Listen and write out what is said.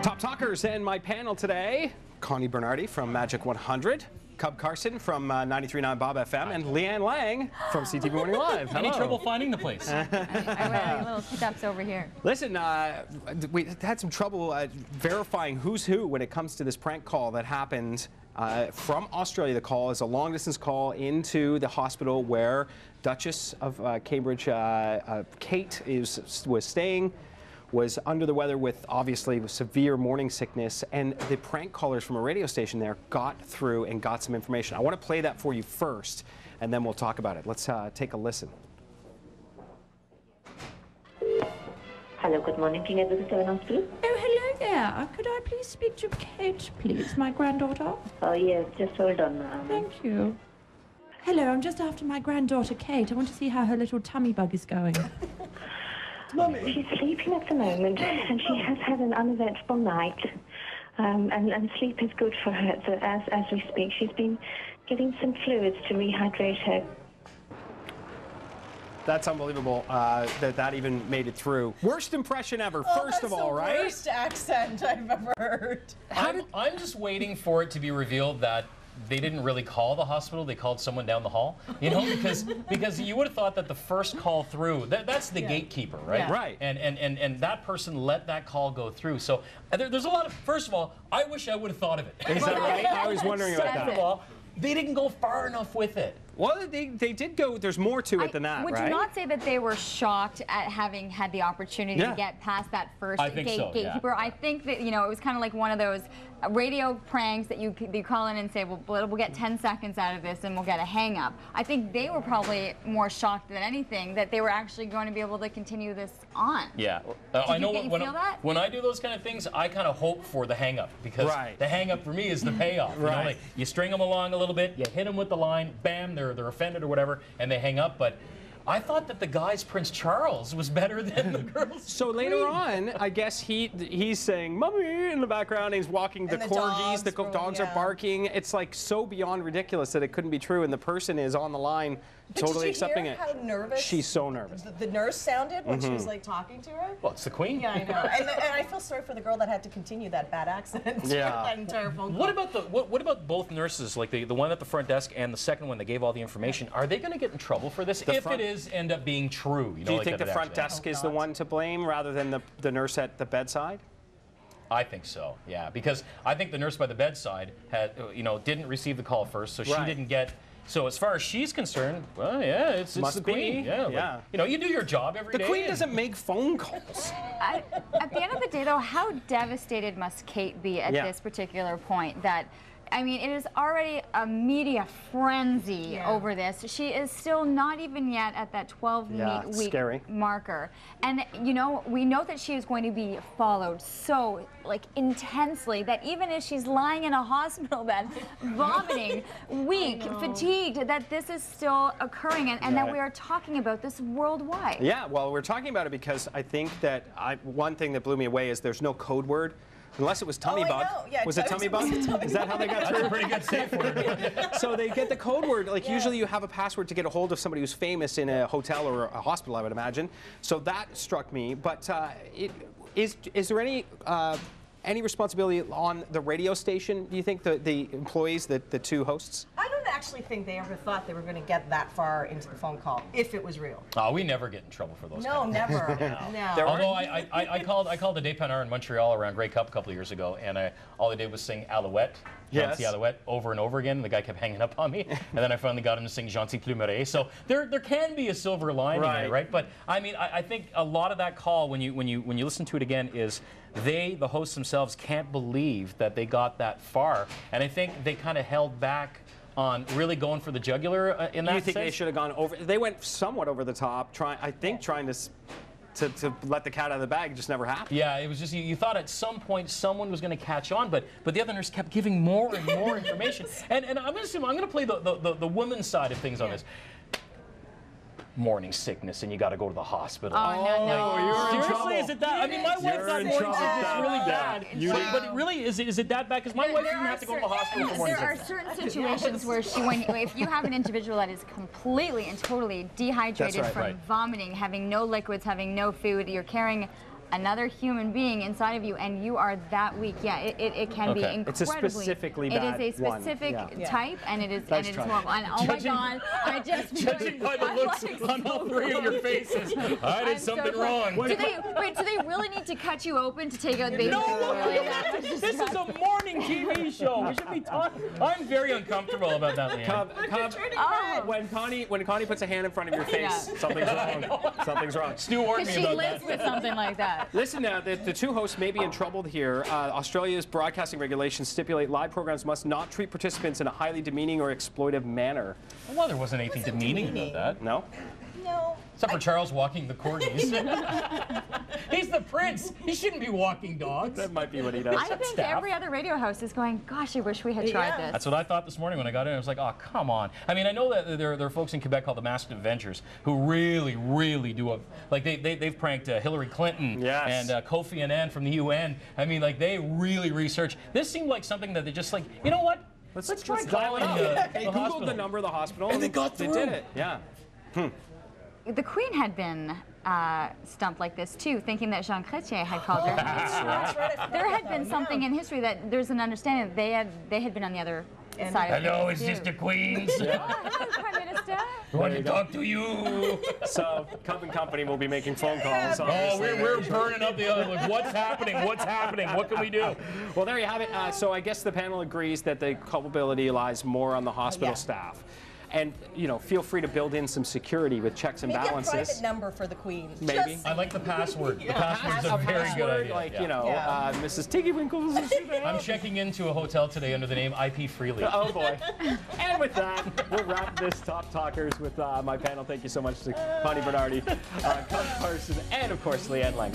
Top Talkers and my panel today, Connie Bernardi from Majic 100, Cub Carson from 93.9 Bob FM, and Lianne Laing from CTV Morning Live. Hello. Any trouble finding the place? I went little steps over here. Listen, we had some trouble verifying who's who when it comes to this prank call that happened from Australia. The call is a long-distance call into the hospital where Duchess of Cambridge, Kate, was staying. Was under the weather with obviously severe morning sickness, and the prank callers from a radio station there got through and got some information. I want to play that for you first, and then we'll talk about it. Let's take a listen. Hello, good morning. Can I visit 7 please? Oh, hello there. Could I please speak to Kate, please, my granddaughter? Oh, yes, just hold on, ma'am. Thank you. Hello, I'm just after my granddaughter, Kate. I want to see how her little tummy bug is going. Mummy. She's sleeping at the moment, and she has had an uneventful night. And sleep is good for her as we speak. She's been getting some fluids to rehydrate her. That's unbelievable that even made it through. Worst impression ever, first of all, right? Worst accent I've ever heard. I'm just waiting for it to be revealed that they didn't really call the hospital, they called someone down the hall, you know, because you would have thought that the first call through, that's the gatekeeper, right? Yeah. Right. And that person let that call go through. So there's a lot of, first of all, I wish I would have thought of it. Is that right? I was wondering about Second that. of all, they didn't go far enough with it. Well, they did go, there's more to it than that, Would right? you not say that they were shocked at having had the opportunity to get past that first gatekeeper? Yeah. I think that, you know, it was kind of like one of those radio pranks that you call in and say, well, we'll get 10 seconds out of this and we'll get a hang-up. I think they were probably more shocked than anything that they were actually going to be able to continue this on. Yeah. I know when I do those kind of things, I kind of hope for the hang-up, because the hang-up for me is the payoff. You know, like you string them along a little bit, you hit them with the line, bam, they're offended or whatever, and they hang up. But I thought that the guy's Prince Charles was better than the girl's. So later on, I guess he's saying "Mommy" in the background. And he's walking the corgis. The dogs are barking. It's like so beyond ridiculous that it couldn't be true, and the person is on the line, totally accepting it. How nervous? She's so nervous. The nurse sounded when she was like talking to her. Well, it's the Queen. Yeah, I know. And I feel sorry for the girl that had to continue that bad accent. Yeah. That entire phone call. What about both nurses, like the one at the front desk and the second one that gave all the information? Are they going to get in trouble for this if it is end up being true? You know, Do you think the front desk is the one to blame rather than the nurse at the bedside? I think so, yeah, because I think the nurse by the bedside had, didn't receive the call first, so she didn't get. So as far as she's concerned, well, yeah, it's the Queen. Yeah, like, you do your job every day. The Queen doesn't make phone calls. At the end of the day, though, how devastated must Kate be at this particular point that, I mean, it is already a media frenzy over this. She is still not even yet at that 12-week marker. And, you know, we know that she is going to be followed so, like, intensely that even if she's lying in a hospital bed, vomiting, weak, fatigued, that this is still occurring and that we are talking about this worldwide. Yeah, well, we're talking about it because I think that one thing that blew me away is there's no code word. Unless it was tummy bug. Yeah, was it tummy bug? Is that how they got through? That's a pretty good safe word. So they get the code word. Like usually you have a password to get a hold of somebody who's famous in a hotel or a hospital, I would imagine. So that struck me. But is there any responsibility on the radio station? Do you think the employees, the two hosts? I don't actually think they ever thought they were going to get that far into the phone call, if it was real. Oh, we never get in trouble for those. No, never. No. Although I called the Dépanneur in Montreal around Grey Cup a couple of years ago, and all I did was sing Alouette, Gentil Alouette, over and over again, and the guy kept hanging up on me, and then I finally got him to sing Gentil Plumeray. So there can be a silver lining in it, right? But I mean, I think a lot of that call, when you listen to it again, is the hosts themselves can't believe that they got that far, and I think they kind of held back on really going for the jugular in that sense. You think they should have gone over? They went somewhat over the top, trying to let the cat out of the bag. It just never happened. Yeah, it was just you thought at some point someone was going to catch on, but the other nurse kept giving more and more information. And I'm going to play the woman's side of things on this. Morning sickness and you got to go to the hospital. Oh, no. Seriously, is it that? I mean, my wife got morning sickness really bad. But really, is it that bad? Because my wife didn't have to go to the hospital for morning sickness. There are certain situations where if you have an individual that is completely and totally dehydrated from vomiting, having no liquids, having no food, you're carrying another human being inside of you, and you are that weak. Yeah, it can be incredibly. It's a specifically bad It is a specific type, and it is horrible. And oh my God, I just judging by the looks on all three of your faces, I did something wrong. Do they really need to cut you open to take out baby? No, this is a morning TV show. We should be talking. I'm very uncomfortable about that, Lianne. When Connie puts a hand in front of your face, something's wrong. Something's wrong. Stu warned me about that. She lives with something like that. Listen now, the two hosts may be in trouble here. Australia's broadcasting regulations stipulate live programs must not treat participants in a highly demeaning or exploitive manner. Well, there wasn't anything demeaning about that. No? No. Except for Charles walking the corgis. He's the prince. He shouldn't be walking dogs. That might be what he does. I think every other radio host is going, gosh, I wish we had tried this. That's what I thought this morning when I got in. I was like, oh, come on. I mean, I know that there are folks in Quebec called the Masked Avengers who really, really do like they've pranked Hillary Clinton and Kofi Annan from the UN. I mean, like they really research. This seemed like something that they just like, you know what? Let's try calling the They Googled the number of the hospital and they got through. They did it. Yeah. The Queen had been stumped like this too, thinking that Jean Chrétien had called her. That's right. There had been something in history that there's an understanding that they had been on the other side of Hello, things, is this too. the Queen's? Hello, Prime Minister. I want to talk to you. So, Cub and Company will be making phone calls. Oh, we're burning up the other one. What's happening? What's happening? What can we do? Well, there you have it. So I guess the panel agrees that the culpability lies more on the hospital staff. And, you know, feel free to build in some security with checks and balances. Maybe a private number for the Queen. Maybe. I like the password. The password is a very good idea. Like, you know, Mrs. Tiggy Winkles. I'm checking into a hotel today under the name IP Freely. Oh, boy. And with that, we'll wrap this Top Talkers with my panel. Thank you so much to Connie Bernardi, Carson, and, of course, Lianne Laing.